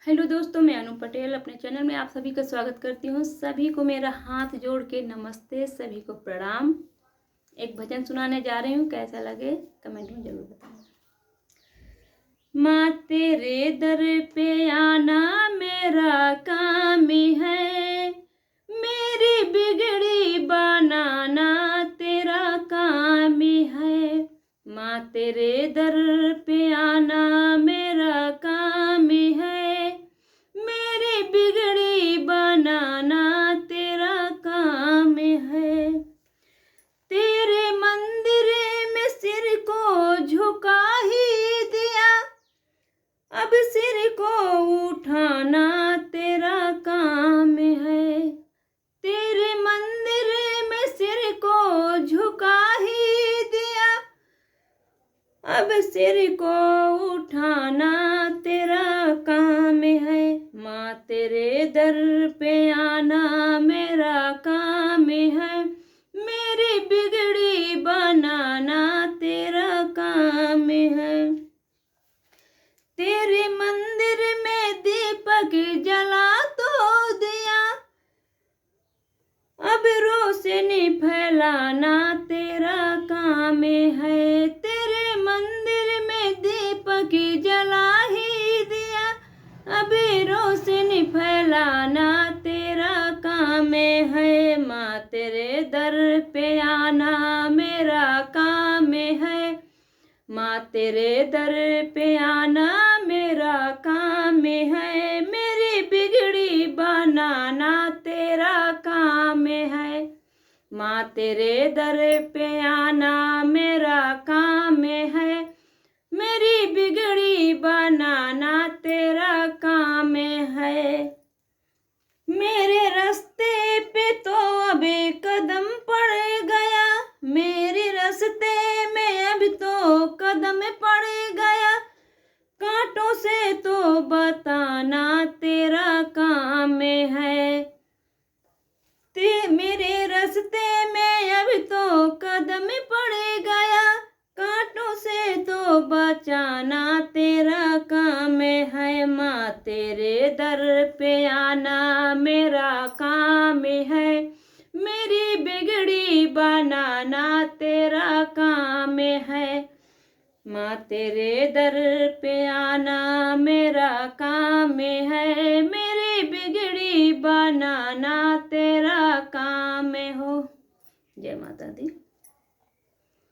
Hello दोस्तों, मैं अनु पटेल अपने चैनल में आप सभी का स्वागत करती हूँ। सभी को मेरा हाथ जोड़ के नमस्ते, सभी को प्रणाम। एक भजन सुनाने जा रही हूँ, कैसा लगे कमेंट में जरूर बताना। माँ तेरे दर पे आना मेरा काम है, मेरी बिगड़ी बनाना तेरा काम है। माँ तेरे दर पे आना मेरा काम है, मेरी बिगड़ी बनाना तेरा काम है। तेरे मंदिर में सिर को झुका ही दिया, अब सिर को उठाना तेरा काम है। तेरे मंदिर में सिर को झुका ही दिया, अब सिर को उठाना तेरा काम है। माँ तेरे दर पे आना मेरा काम है, मेरी बिगड़ी बनाना तेरा काम है। तेरे मंदिर में दीपक जला तो दिया, अब रोशनी फैलाना तेरा काम है। तेरे मंदिर में दीपक जला ही दिया, अब रोशनी फैलाना तेरा काम है। माँ तेरे दर पे आना मेरा काम है, माँ तेरे दर पे आना मेरा काम है, मेरी बिगड़ी बनाना तेरा काम है। माँ तेरे दर पे आना मेरा काम है, मेरी बिगड़ी बनाना तेरा काम है। मेरे रास्ते पे तो अब कदम पड़ गया, मेरे रास्ते में अब तो कदम पड़ गया, कांटों से तो बताना तेरा काम है। मेरे रास्ते में अब तो कदम पड़ गया, कांटों से तो बचाना तेरा काम है। माँ तेरे दर पे आना मेरा काम है, मेरी बिगड़ी बनाना तेरा काम है। माँ तेरे दर पे आना मेरा काम है, मेरी बिगड़ी बनाना तेरा काम हो। जय माता दी।